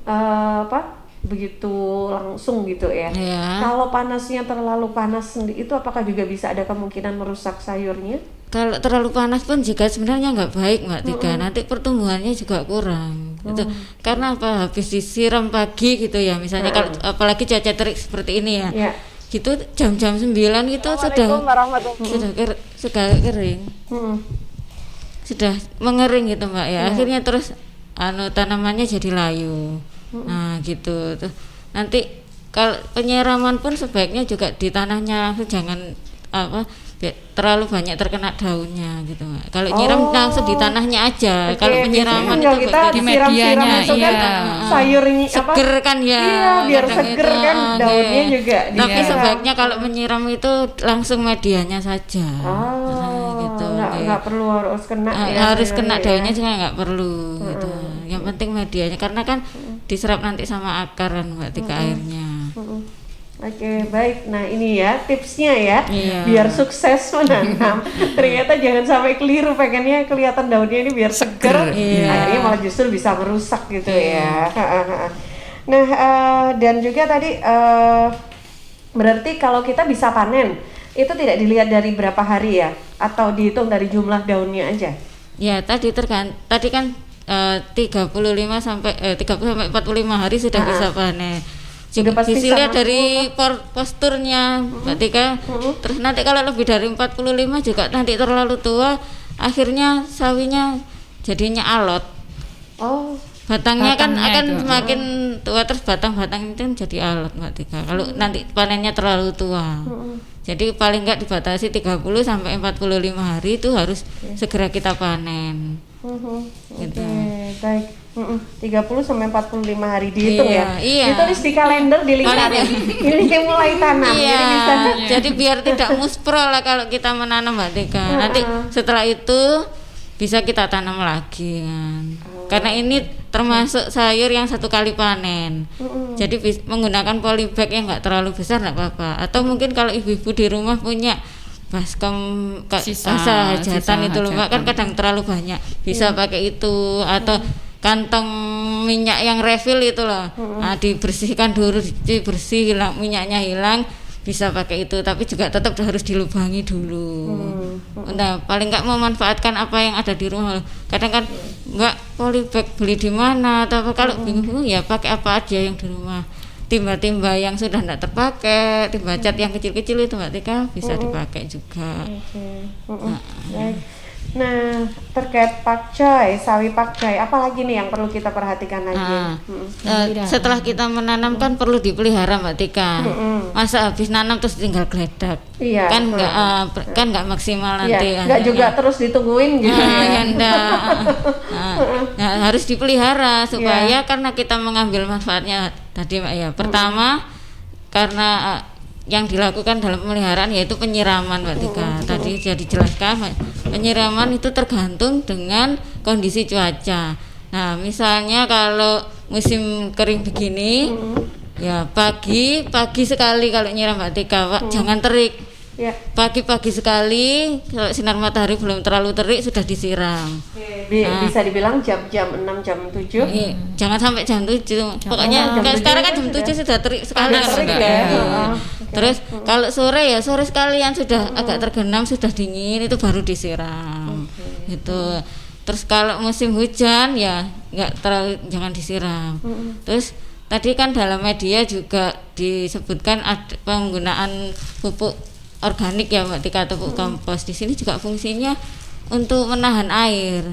B: begitu langsung gitu ya. Kalau panasnya terlalu panas itu apakah juga bisa ada kemungkinan merusak sayurnya?
C: Kalau terlalu panas pun juga sebenarnya nggak baik Mbak Tika, nanti pertumbuhannya juga kurang gitu. Karena apa, habis disiram pagi gitu ya, misalnya kalau apalagi cuaca terik seperti ini ya, gitu jam-jam 9 gitu sudah kering, sudah mengering gitu Mbak ya, akhirnya terus tanamannya jadi layu. Nah gitu tuh. Nanti kalau penyiraman pun sebaiknya juga di tanahnya, jangan terlalu banyak terkena daunnya gitu. Kalau nyiram langsung di tanahnya aja. Kalau penyiraman itu
B: di medianya, sayurnya
C: seger kan ya.
B: Iya, biar seger kan daunnya juga.
C: Tapi sebaiknya kalau menyiram itu langsung medianya saja. Gitu.
B: Nggak perlu harus kena.
C: Harus kena daunnya juga nggak perlu. Gitu. Yang penting medianya, karena kan diserap nanti sama akaran Mbak Tika airnya.
B: Oke, baik. Nah ini ya tipsnya ya, biar sukses menanam. Ternyata jangan sampai keliru, pengennya kelihatan daunnya ini biar seger, akhirnya malah justru bisa merusak gitu ya. Nah dan juga tadi berarti kalau kita bisa panen, itu tidak dilihat dari berapa hari ya, atau dihitung dari jumlah daunnya aja?
C: Ya tadi kan 30 sampai 45 hari sudah bisa panen. Dilihat dari posturnya Mbak Tika. Terus nanti kalau lebih dari 45 juga nanti terlalu tua, akhirnya sawinya jadinya alot. Batangnya kan akan semakin tua, terus batang-batang itu jadi alot Mbak Tika. Kalau nanti panennya terlalu tua. Jadi paling enggak dibatasi 30 sampai 45 hari itu harus segera kita panen. Gitu.
B: Baik. 30 sampai 45 hari dihitung ya.
C: Iya.
B: Ditulis di kalender, dilingkarin. Ini mulai tanam.
C: Jadi biar tidak muspro lah kalau kita menanam Mbak Tika. Nanti setelah itu bisa kita tanam lagi kan. Karena ini termasuk sayur yang 1 kali panen. Jadi menggunakan polybag yang enggak terlalu besar enggak apa-apa. Atau mungkin kalau ibu-ibu di rumah punya baskom sisa hajatan itu loh Mbak, kan kadang terlalu banyak, bisa pakai itu, atau kantong minyak yang refill itu loh. Nah, dibersihkan dulu, bersih, hilang minyaknya hilang, bisa pakai itu, tapi juga tetap harus dilubangi dulu. Nah, paling nggak memanfaatkan apa yang ada di rumah. Kadang kan Mbak polybag beli di mana, atau kalau bingung ya pakai apa aja yang di rumah. Timba-timba yang sudah tidak terpakai, timba cat yang kecil-kecil itu Mbak Tika bisa dipakai juga.
B: Nah, terkait pakcoy, sawi pakcoy, apalagi nih yang perlu kita perhatikan lagi?
C: Setelah kita menanam kan perlu dipelihara Mbak Tika. Masa habis nanam terus tinggal geledak, kan nggak maksimal nanti.
B: Nggak juga terus ditungguin gitu.
C: Harus dipelihara supaya karena kita mengambil manfaatnya tadi Mbak ya. Pertama karena yang dilakukan dalam pemeliharaan yaitu penyiraman Mbak Tika. Tadi sudah dijelaskan, penyiraman itu tergantung dengan kondisi cuaca. Nah, misalnya kalau musim kering begini, ya pagi sekali kalau nyiram Mbak Tika, Pak, jangan terik. Pagi-pagi sekali, kalau sinar matahari belum terlalu terik sudah disiram.
B: Bisa dibilang jam-jam 6, jam 7.
C: Jangan sampai jam 7. Pokoknya sekarang kan jam 7 sudah terik sekali kan. Terus kalau sore ya sore sekalian sudah agak tergenang, sudah dingin, itu baru disiram. Gitu. Terus kalau musim hujan ya jangan disiram. Terus tadi kan dalam media juga disebutkan ada penggunaan pupuk organik ya Mbak Tika, atau pupuk kompos. Di sini juga fungsinya untuk menahan air.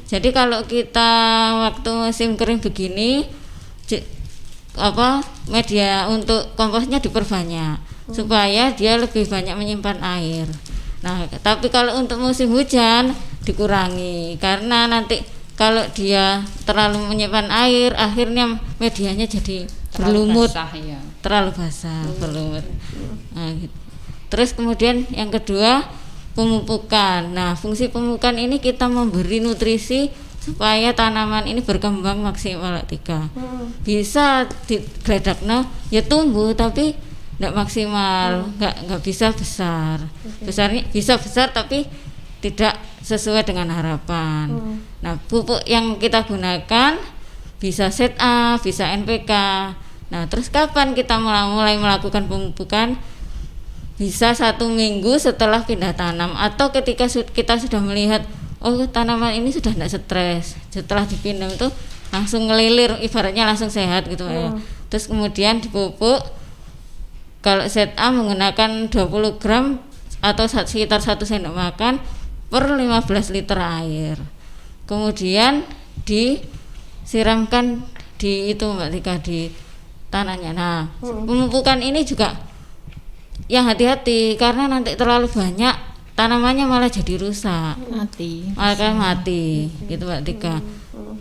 C: Jadi kalau kita waktu musim kering begini, media untuk komposnya diperbanyak supaya dia lebih banyak menyimpan air. Nah, tapi kalau untuk musim hujan dikurangi, karena nanti kalau dia terlalu menyimpan air, akhirnya medianya jadi berlumut. terlalu basah, perlu. Nah, gitu. Terus kemudian yang kedua pemupukan. Nah, fungsi pemupukan ini kita memberi nutrisi supaya tanaman ini berkembang maksimal Tika. Bisa digledakno ya tumbuh tapi tidak maksimal, nggak bisa besar. Besarnya bisa besar tapi tidak sesuai dengan harapan. Nah, pupuk yang kita gunakan bisa ZA, bisa NPK. Nah, terus kapan kita mulai melakukan pemupukan? Bisa 1 minggu setelah pindah tanam atau ketika kita sudah melihat tanaman ini sudah tidak stres, setelah dipindah itu langsung ngelilir, ibaratnya langsung sehat gitu ya. Terus kemudian dipupuk. Kalau ZA menggunakan 20 gram atau sekitar 1 sendok makan per 15 liter air. Kemudian disiramkan di itu Mbak Tika, di tanahnya. Nah, pemupukan ini juga yang hati-hati karena nanti terlalu banyak tanamannya malah jadi rusak, mati gitu Mbak Tika.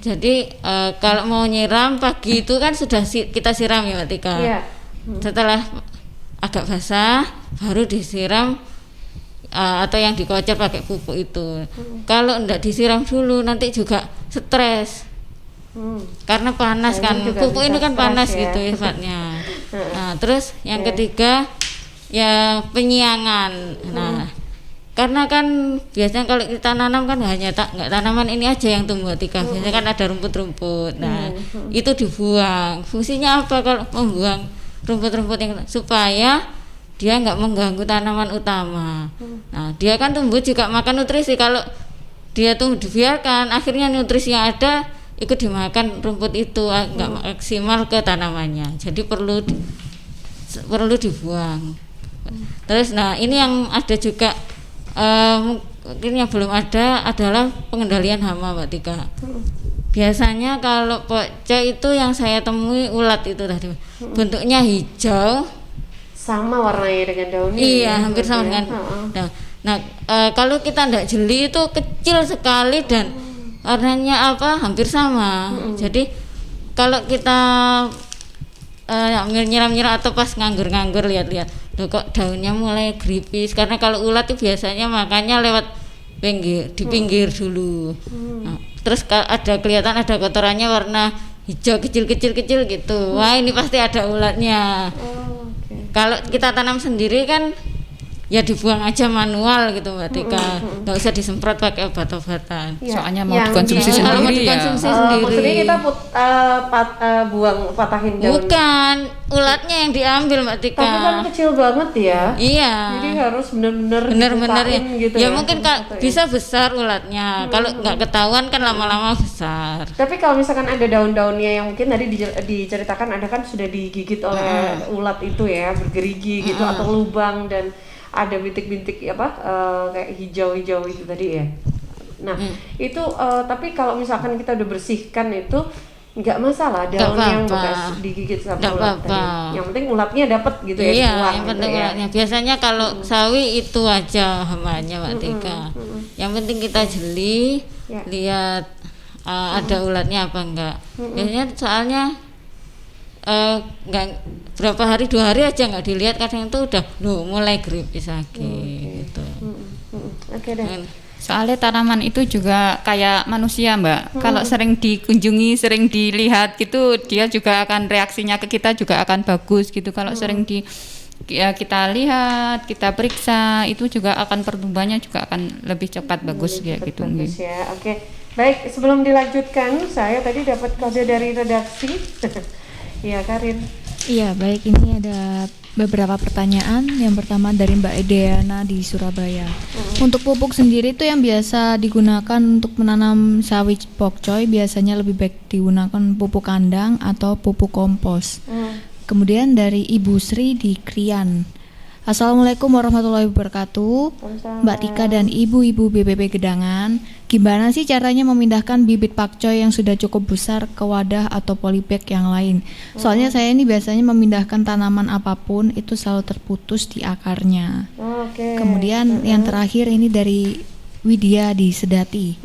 C: Jadi kalau mau nyiram pagi itu kan sudah kita siram ya Mbak Tika. Setelah agak basah baru disiram atau yang dikocor pakai pupuk itu. Kalau enggak disiram dulu nanti juga stres. Karena panas kan, pupuk ini kan panas gitu sifatnya. Nah, terus yang ketiga ya penyiangan. Nah, karena kan biasanya kalau kita nanam kan hanya nggak tanaman ini aja yang tumbuh Tika. Biasanya kan ada rumput-rumput. Nah, itu dibuang. Fungsinya apa kalau membuang rumput-rumput yang supaya dia nggak mengganggu tanaman utama. Nah, dia kan tumbuh juga makan nutrisi. Kalau dia tumbuh dibiarkan, akhirnya nutrisi yang ada ikut dimakan rumput itu, nggak maksimal ke tanamannya. Jadi perlu dibuang. Terus, nah ini yang ada juga mungkin yang belum ada adalah pengendalian hama Mbak Tika. Biasanya kalau pokcoy itu yang saya temui ulat itu tadi bentuknya hijau.
B: Sama warnanya dengan daunnya.
C: Iya, hampir sama dengan. Nah, kalau kita tidak jeli itu kecil sekali dan warnanya hampir sama. Jadi kalau kita nyiram-nyiram atau pas nganggur-nganggur lihat-lihat, kok daunnya mulai gripis. Karena kalau ulat itu biasanya makannya lewat di pinggir dulu. Nah, terus kelihatan ada kotorannya warna hijau kecil-kecil gitu. Wah, ini pasti ada ulatnya. Kalau kita tanam sendiri kan ya dibuang aja manual gitu Mbak Tika, nggak usah disemprot pakai obat-obatan.
D: Soalnya mau dikonsumsi sendiri
C: kalau mau dikonsumsi sendiri.
B: Maksudnya kita patahin daun.
C: Bukan, ulatnya yang diambil Mbak Tika.
B: Tapi kan kecil banget ya.
C: Iya.
B: Jadi harus benar-benar
C: ya.
B: Gitu
C: ya mungkin bisa besar ulatnya. Kalau nggak ketahuan kan lama-lama besar.
B: Tapi kalau misalkan ada daun-daunnya yang mungkin tadi diceritakan ada kan sudah digigit oleh ulat itu ya, bergerigi gitu atau lubang dan ada bintik-bintik kayak hijau-hijau itu tadi ya. Nah, itu tapi kalau misalkan kita udah bersihkan itu nggak masalah daun yang bekas digigit sama ulat tadi. Yang penting ulatnya dapat gitu ya.
C: Iya, yang penting ulatnya. Biasanya kalau sawi itu aja hamanya Mbak Tika. Yang penting kita jeli, lihat ada ulatnya apa enggak. Biasanya soalnya nggak berapa hari 2 hari aja nggak dilihat kadang itu udah mulai gripis lagi gitu.
B: Oke deh.
E: Soalnya tanaman itu juga kayak manusia Mbak. Kalau sering dikunjungi, sering dilihat gitu, dia juga akan reaksinya ke kita juga akan bagus gitu. Kalau sering kita lihat, kita periksa, itu juga akan pertumbuhannya juga akan lebih cepat bagus kayak gitu.
B: Bagus ya. Oke. Baik, sebelum dilanjutkan, saya tadi dapat kode dari redaksi. Iya, Karin.
D: Iya, baik. Ini ada beberapa pertanyaan. Yang pertama dari Mbak Edeana di Surabaya. Untuk pupuk sendiri itu yang biasa digunakan untuk menanam sawi pokcoy biasanya lebih baik digunakan pupuk kandang atau pupuk kompos. Kemudian dari Ibu Sri di Krian. Assalamualaikum warahmatullahi wabarakatuh. Mbak Tika dan ibu-ibu BPP Gedangan, gimana sih caranya memindahkan bibit pakcoy yang sudah cukup besar ke wadah atau polybag yang lain? Soalnya saya ini biasanya memindahkan tanaman apapun itu selalu terputus di akarnya. Kemudian yang terakhir ini dari Widyadi Sedati.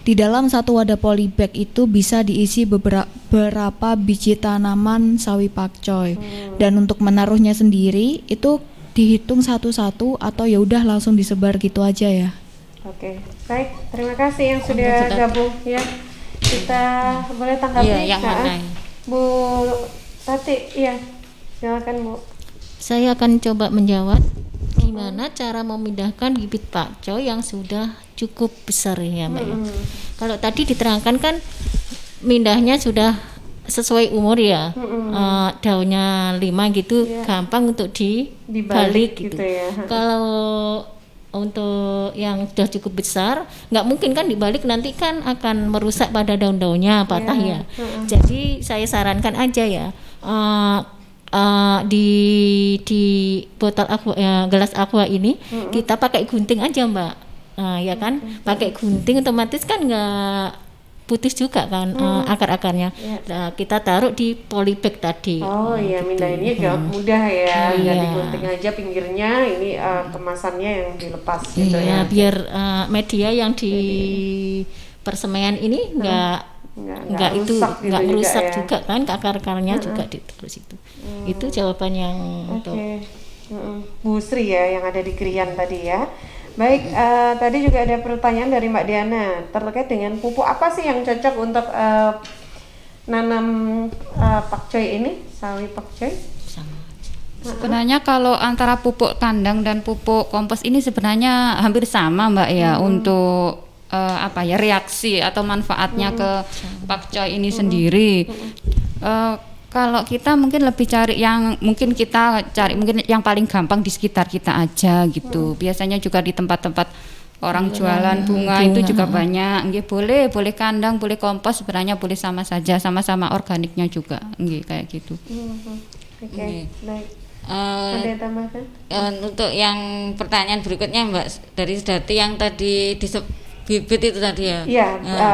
D: Di dalam satu wadah polybag itu bisa diisi beberapa biji tanaman sawi pakcoy. Dan untuk menaruhnya sendiri itu dihitung satu-satu atau ya udah langsung disebar gitu aja ya.
B: Oke, baik. Terima kasih yang sudah gabung ya. Kita boleh tanggapi
C: yang mana?
B: Bu Tati, iya. Silakan Bu.
P: Saya akan coba menjawab gimana cara memindahkan bibit pakcoy yang sudah cukup besar ya Mbak. Kalau tadi diterangkan kan mindahnya sudah sesuai umur ya, daunnya 5 gitu, gampang untuk dibalik gitu.
B: Ya.
P: Kalau untuk yang sudah cukup besar, nggak mungkin kan dibalik, nanti kan akan merusak pada daun-daunnya, patah ya. Jadi saya sarankan aja ya, di botol aqua, gelas aqua ini kita pakai gunting aja Mbak, ya kan, pakai gunting otomatis kan nggak putus juga kan akar-akarnya. Nah, kita taruh di polybag tadi.
B: Oh iya, mindahinnya mudah ya, nggak digunting aja pinggirnya, ini kemasannya yang dilepas gitu ya.
P: Biar media yang di persemaian ini nggak merusak juga kan, akar-akarnya juga ditaruh situ. Itu jawaban yang untuk
B: Bu Sri ya, yang ada di Krian tadi ya. Baik, tadi juga ada pertanyaan dari Mbak Diana terkait dengan pupuk apa sih yang cocok untuk nanam pakcoy ini, sawi pakcoy?
E: Sebenarnya kalau antara pupuk kandang dan pupuk kompos ini sebenarnya hampir sama Mbak ya, untuk reaksi atau manfaatnya ke pakcoy ini sendiri. Kalau kita mungkin lebih cari yang mungkin yang paling gampang di sekitar kita aja gitu. Biasanya juga di tempat-tempat orang jualan bunga itu juga banyak. Nggih, boleh kandang, boleh kompos, sebenarnya boleh sama saja, sama-sama organiknya juga. Nggih, kayak gitu.
B: Oke, baik. Ada yang tambahkan?
C: Untuk yang pertanyaan berikutnya Mbak dari Sedati yang tadi bibit itu tadi ya?
B: Iya,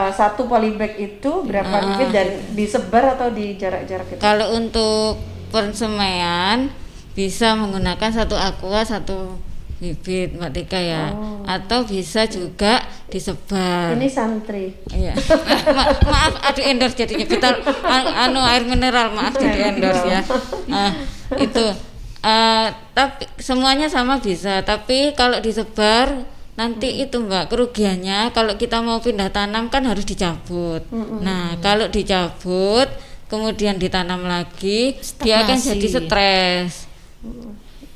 B: satu polybag itu berapa bibit dan disebar atau di jarak-jarak itu?
C: Kalau untuk persemaian bisa menggunakan satu aqua, satu bibit Mbak Tika ya, atau bisa juga disebar.
B: Ini santri.
C: Iya. Maaf, adu endorse jadinya betul. Air mineral, maaf jadi endorse ya. Itu. Tapi semuanya sama bisa, tapi kalau disebar nanti itu Mbak, kerugiannya kalau kita mau pindah tanam kan harus dicabut. Nah, kalau dicabut kemudian ditanam lagi, dia akan jadi stres.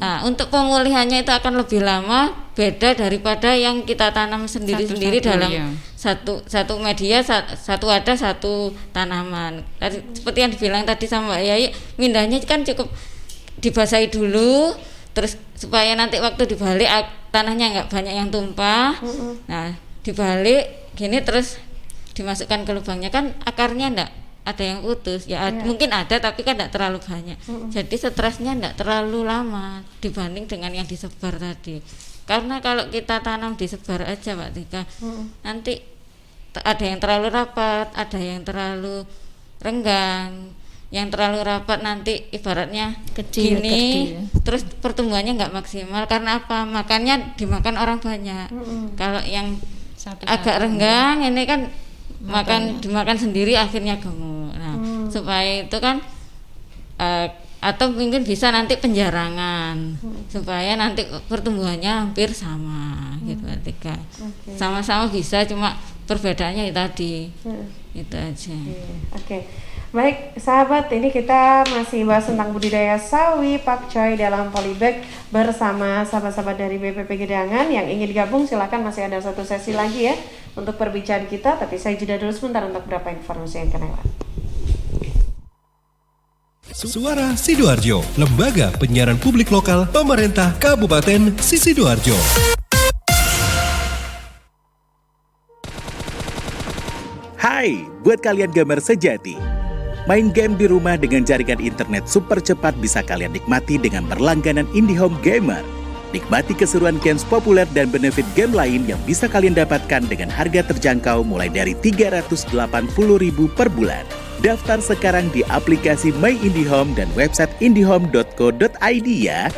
C: Nah, untuk pemulihannya itu akan lebih lama, beda daripada yang kita tanam sendiri-sendiri dalam satu media, satu wadah, satu tanaman. Seperti yang dibilang tadi sama Mbak Yai, mindahnya kan cukup dibasahi dulu, terus supaya nanti waktu dibalik tanahnya nggak banyak yang tumpah. Nah, dibalik gini terus dimasukkan ke lubangnya, kan akarnya nggak ada yang putus ya, mungkin ada tapi kan nggak terlalu banyak. Jadi stresnya nggak terlalu lama dibanding dengan yang disebar tadi. Karena kalau kita tanam disebar aja Mbak Tika, nanti ada yang terlalu rapat, ada yang terlalu renggang. Yang terlalu rapat nanti ibaratnya kecil, terus pertumbuhannya nggak maksimal. Karena apa? Makannya dimakan orang banyak. Kalau yang agak renggang ini kan dimakan sendiri, akhirnya gemuk. Nah, supaya itu kan atau mungkin bisa nanti penjarangan, supaya nanti pertumbuhannya hampir sama gitu Tika. Sama-sama bisa, cuma perbedaannya itu tadi. Itu aja.
B: Oke. Baik sahabat, ini kita masih bahas tentang budidaya sawi pakcoy dalam polybag bersama sahabat-sahabat dari BPP Gedangan. Yang ingin gabung silakan, masih ada satu sesi lagi ya untuk perbincangan kita, tapi saya jeda dulu sebentar untuk beberapa informasi yang kena lewat.
F: Suara Sidoarjo, Lembaga Penyiaran Publik Lokal Pemerintah Kabupaten Sidoarjo.
H: Hai, buat kalian gamer sejati. Main game di rumah dengan jaringan internet super cepat bisa kalian nikmati dengan berlangganan IndiHome Gamer. Nikmati keseruan games populer dan benefit game lain yang bisa kalian dapatkan dengan harga terjangkau mulai dari Rp380.000 per bulan. Daftar sekarang di aplikasi My IndiHome dan website indihome.co.id ya.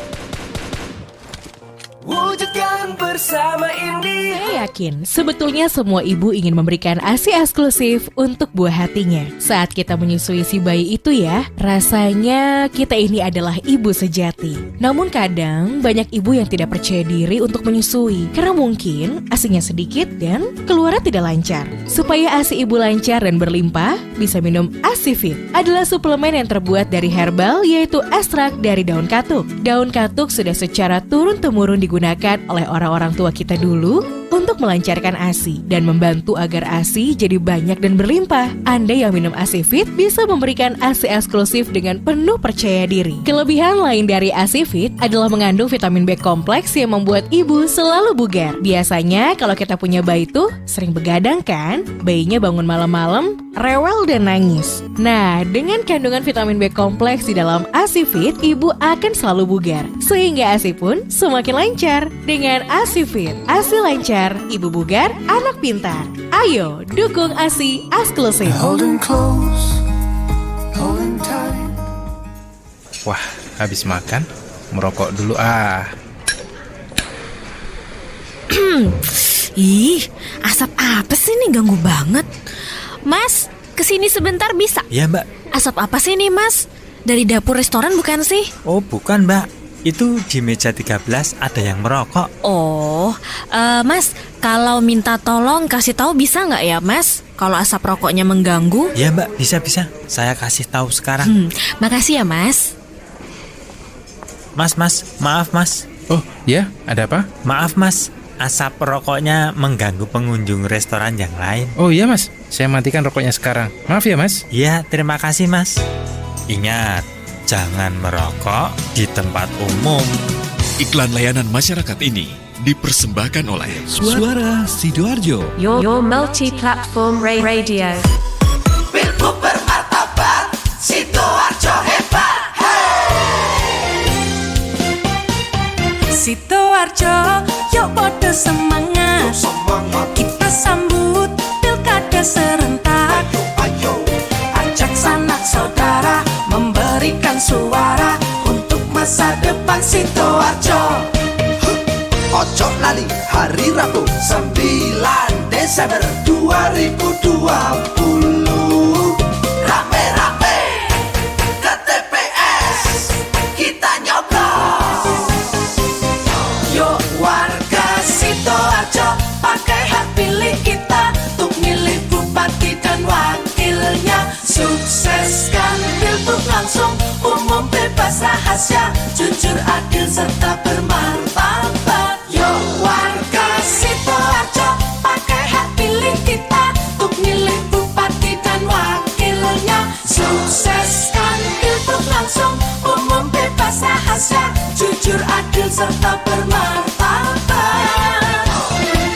Q: Wujudkan bersama Indi. Saya yakin sebetulnya semua ibu ingin memberikan ASI eksklusif untuk buah hatinya. Saat kita menyusui si bayi itu ya, rasanya kita ini adalah ibu sejati. Namun kadang banyak ibu yang tidak percaya diri untuk menyusui karena mungkin ASInya sedikit dan keluarnya tidak lancar. Supaya ASI ibu lancar dan berlimpah, bisa minum ASI Fit. Adalah suplemen yang terbuat dari herbal, yaitu ekstrak dari daun katuk. Daun katuk sudah secara turun-temurun digunakan oleh orang-orang tua kita dulu untuk melancarkan ASI dan membantu agar ASI jadi banyak dan berlimpah. Anda yang minum ASI Fit bisa memberikan ASI eksklusif dengan penuh percaya diri. Kelebihan lain dari ASI Fit adalah mengandung vitamin B kompleks yang membuat ibu selalu bugar. Biasanya kalau kita punya bayi tuh sering begadang kan? Bayinya bangun malam-malam, rewel dan nangis. Nah, dengan kandungan vitamin B kompleks di dalam ASI Fit, ibu akan selalu bugar. Sehingga ASI pun semakin lancar. Dengan ASI Fit, ASI lancar, ibu bugar, anak pintar. Ayo, dukung ASI eksklusif.
R: Wah, habis makan, merokok dulu ah.
S: Ih, asap apa sih nih, ganggu banget. Mas, kesini sebentar bisa?
T: Ya mbak.
S: Asap apa sih nih mas? Dari dapur restoran bukan sih?
T: Oh bukan mbak, itu di meja 13 ada yang merokok.
S: Oh, mas, kalau minta tolong kasih tahu bisa nggak ya mas? Kalau asap rokoknya mengganggu?
T: Ya mbak, bisa. Saya kasih tahu sekarang.
S: Makasih ya mas.
T: Mas, maaf mas.
R: Oh ya, ada apa?
T: Maaf mas, asap rokoknya mengganggu pengunjung restoran yang lain.
R: Oh iya mas, saya matikan rokoknya sekarang. Maaf ya mas.
T: Iya, terima kasih mas. Ingat, jangan merokok di tempat umum.
U: Iklan layanan masyarakat ini dipersembahkan oleh
F: Suara Sidoarjo.
O: Your multi-platform radio.
Q: Pilku bermartabat, Sidoarjo hebat. Sidoarjo, yuk podo semangat. Kita sambut pilkada serentak. Ajak sanak saudara memberikan suara untuk masa depan Sidoarjo. Ojo lali hari Rabu 9 Desember 2020. Rame-rame ke TPS kita nyoblos. Yuk warga Sidoarjo, pakai hak pilih kita untuk milih bupati dan wakilnya. Sukseskan pilgub langsung, umum bebas rahasia, jujur adil serta bermartabat. Yuk warga Sidoarjo, pakai hak pilih kita untuk milih bupati dan wakilnya. Sukseskan pilgub langsung, umum bebas rahasia, jujur adil serta bermartabat.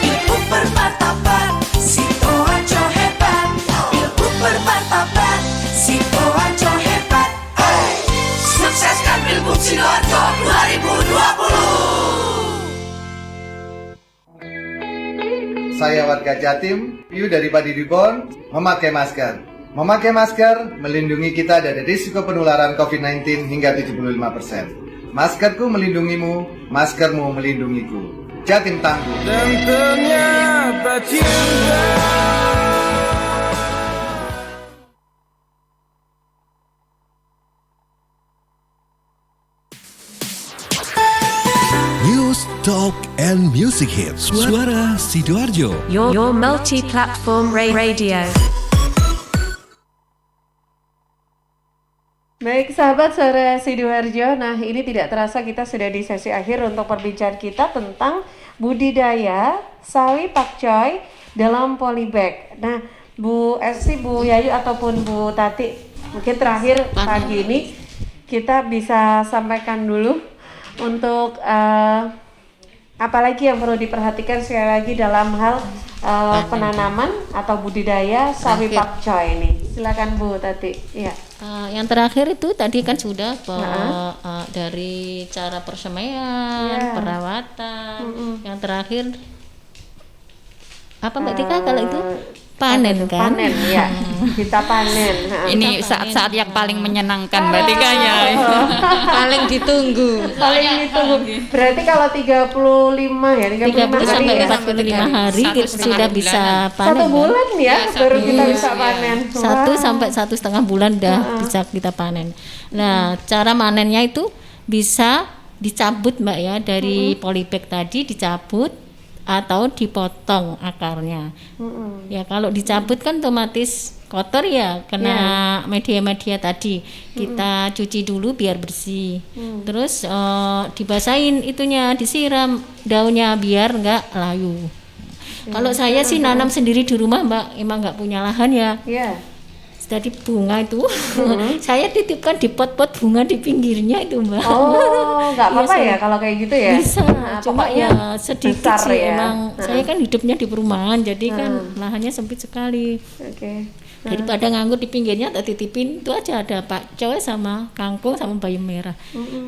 Q: Pilgub bermartabat, Sidoarjo hebat. Pilgub bermartabat, Sidoarjo hebat. Hey! Sukseskan pilgub Sidoarjo 2020.
V: Saya warga Jatim, Piu dari Padi Dibon, memakai masker. Memakai masker melindungi kita dari risiko penularan COVID-19 hingga 75%. Maskerku melindungimu, maskermu melindungiku. Jatim tangguh.
Q: Dan ternyata cinta.
F: News, Talk, and Music Hits. Suara Sidoarjo.
O: Your multi-platform radio.
B: Baik sahabat Suara Sidoarjo, nah ini tidak terasa kita sudah di sesi akhir untuk perbincangan kita tentang budidaya sawi pakcoy dalam polybag. Nah Bu Esti, Bu Yayu ataupun Bu Tati, mungkin terakhir pagi ini kita bisa sampaikan dulu untuk apalagi yang perlu diperhatikan sekali lagi dalam hal penanaman atau budidaya sawi pakcoy ini. Silakan Bu Tati. Ya.
P: Yang terakhir itu tadi kan sudah dari cara persemaian, perawatan. Yang terakhir apa Mbak Tika kalau itu? panen kan?
B: Panen ya. Kita panen.
C: Ini saat-saat yang paling menyenangkan Mbak Tika ya. Paling ditunggu.
B: Berarti kalau 35 ya,
P: 30 sampai 45 hari sudah bisa panen.
B: 1 bulan ya, baru kita bisa panen.
P: 1 sampai 1,5 bulan dah bisa kita panen. Nah, cara manennya itu bisa dicabut Mbak ya, dari polybag tadi dicabut atau dipotong akarnya. Ya kalau dicabut kan otomatis kotor ya, kena media-media tadi. Kita cuci dulu biar bersih. Terus dibasahin itunya, disiram daunnya biar enggak layu. Kalau saya sih nanam sendiri di rumah Mbak, emang enggak punya lahan ya. Jadi bunga itu saya titipkan di pot-pot bunga di pinggirnya itu Mbak.
B: Oh, nggak apa-apa ya kalau kayak gitu ya?
P: Bisa, cuma ya sedikit sih ya. Emang saya kan hidupnya di perumahan, jadi kan lahannya sempit sekali. Daripada nganggur di pinggirnya, tak titipin itu aja, ada pakcoy sama kangkung sama bayam merah.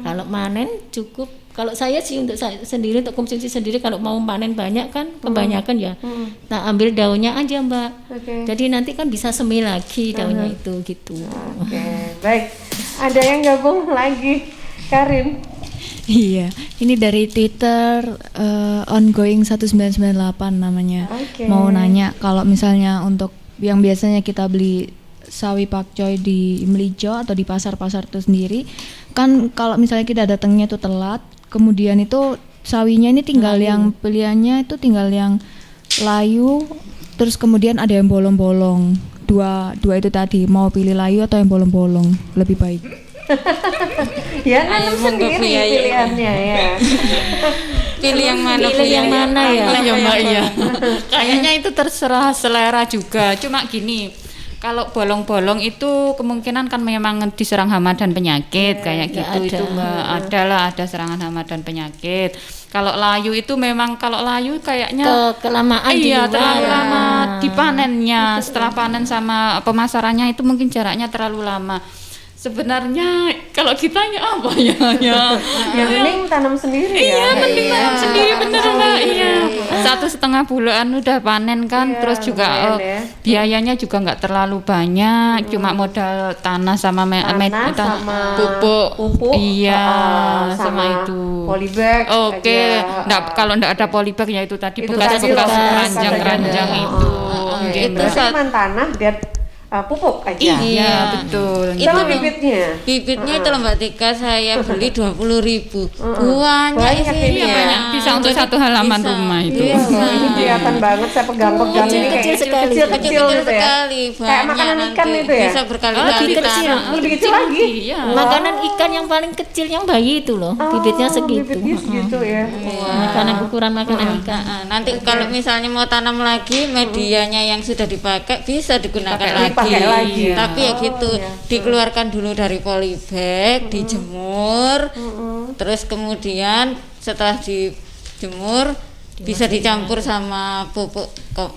P: Kalau manen cukup. Kalau saya sih untuk saya sendiri, untuk konsumsi sendiri, kalau mau panen banyak kan, kebanyakan ya, nah ambil daunnya aja Mbak. Jadi nanti kan bisa semi lagi daunnya itu gitu.
B: Baik. Ada yang gabung lagi, Karin.
D: Iya, ini dari Twitter ongoing 1998 namanya. Mau nanya kalau misalnya untuk yang biasanya kita beli sawi pakcoy di Melijo atau di pasar-pasar itu sendiri, kan kalau misalnya kita datangnya itu telat, kemudian itu sawinya ini tinggal yang pilihannya itu tinggal yang layu, terus kemudian ada yang bolong-bolong. Dua itu tadi, mau pilih layu atau yang bolong-bolong lebih baik?
B: Ya nanam sendiri pilihannya ya.
C: Pilih yang mana?
P: Pilih yang mana ya?
C: Ya Mbak ya. Kayaknya itu terserah selera juga. Cuma gini, kalau bolong-bolong itu kemungkinan kan memang diserang hama dan penyakit kayak gitu itu Mbak. Ada serangan hama dan penyakit. Kalau layu itu memang kalau layu kayaknya
P: kelamaan
C: terlalu lama dipanennya. Setelah panen sama pemasarannya itu mungkin jaraknya terlalu lama. Sebenarnya kalau kita apa ya?
B: Yang mending tanam sendiri ya.
C: Iya, mending tanam sendiri bener Mbak. Iya. 1,5 bulan udah panen kan, terus juga biayanya juga nggak terlalu banyak, cuma modal tanah sama pupuk. Iya, sama itu.
B: Polybag.
C: Oke. Kalau nggak ada polybag ya itu tadi bekas-bekas ranjang-ranjang itu.
B: Itu cuma tanah dan pupuk aja.
C: Iya betul.
B: Itu bibitnya.
C: Bibitnya itu Mbak Tika saya beli 20.000. Banyak sih. Banyak. Bisa untuk satu halaman rumah itu.
B: Ini kelihatan banget, saya pegang-pegang ini
P: kecil sekali.
B: Kecil sekali. Kayak makanan ikan itu ya.
C: Bisa berkali-kali.
B: Lebih kecil lagi.
P: Makanan ikan yang paling kecil yang bayi itu loh. Bibitnya segitu.
B: Bibitnya segitu ya.
P: Ukuran makanan ikan.
C: Nanti kalau misalnya mau tanam lagi, medianya yang sudah dipakai bisa digunakan lagi. Tapi ya gitu, dikeluarkan dulu dari polybag, dijemur, terus kemudian setelah dijemur bisa dicampur sama pupuk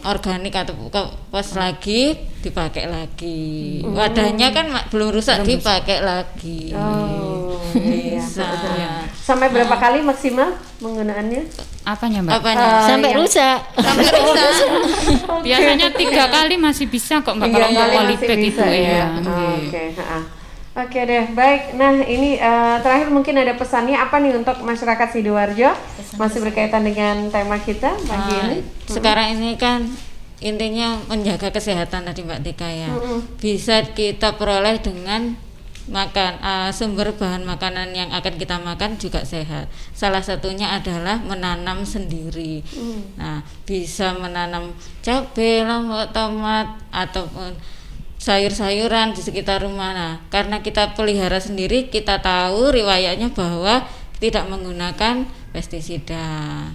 C: organik atau kompos lagi, dipakai lagi. Wadahnya kan belum rusak, dipakai lagi. Bisa.
B: Sampai berapa kali maksimal penggunaannya?
C: Apanya Mbak?
P: Sampai rusak.
C: Biasanya 3 kali masih bisa kok Mbak, kalau untuk polybag itu ya.
B: Oke deh, baik. Nah ini terakhir mungkin ada pesannya apa nih untuk masyarakat Sidoarjo, masih berkaitan dengan tema kita pagi ini.
C: Sekarang ini kan intinya menjaga kesehatan tadi Mbak Tika ya. Bisa kita peroleh dengan sumber bahan makanan yang akan kita makan juga sehat. Salah satunya adalah menanam sendiri. Nah, bisa menanam cabai, lombok, tomat ataupun sayur-sayuran di sekitar rumah. Nah, karena kita pelihara sendiri, kita tahu riwayatnya bahwa tidak menggunakan pestisida.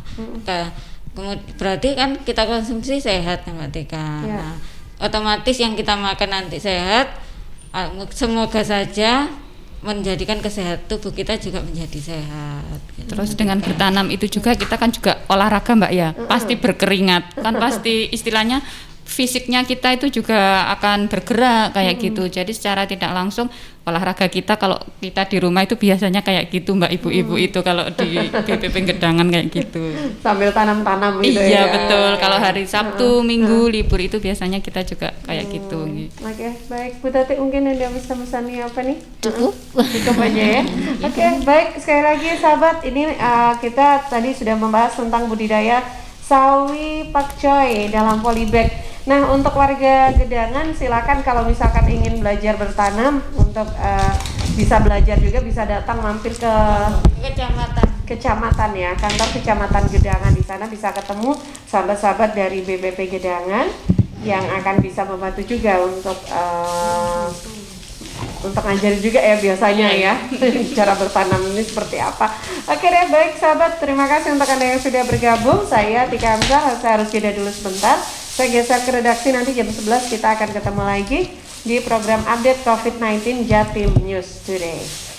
C: Berarti kan kita konsumsi sehat Mbak Tika. Nah, otomatis yang kita makan nanti sehat. Semoga saja menjadikan kesehatan tubuh kita juga menjadi sehat. Terus dengan bertanam itu juga kita kan juga olahraga Mbak ya, pasti berkeringat kan, pasti istilahnya
E: fisiknya kita itu juga akan bergerak kayak gitu. Jadi secara tidak langsung olahraga kita kalau kita di rumah itu biasanya kayak gitu Mbak, ibu-ibu itu kalau di BPP Gedangan kayak gitu.
B: Sambil tanam-tanam gitu ya.
E: Iya betul. Kalau hari Sabtu, Minggu libur itu biasanya kita juga kayak gitu.
B: Oke, baik Bu Tati, mungkin ada pesan-pesannya apa nih? Cukup aja ya. Oke, baik, sekali lagi sahabat, ini kita tadi sudah membahas tentang budidaya sawi pakcoy dalam polybag. Nah, untuk warga Gedangan silakan kalau misalkan ingin belajar bertanam, untuk bisa belajar juga bisa datang mampir ke kecamatan ya, kantor kecamatan Gedangan. Di sana bisa ketemu sahabat-sahabat dari BPP Gedangan yang akan bisa membantu juga untuk ngajarin juga ya biasanya ya cara bertanam ini seperti apa. Oke deh, baik sahabat, terima kasih untuk Anda yang sudah bergabung. Saya Tika Hamzah, saya harus jeda dulu sebentar. Saya geser ke redaksi, nanti jam 11 kita akan ketemu lagi di program update COVID-19 Jatim News Today.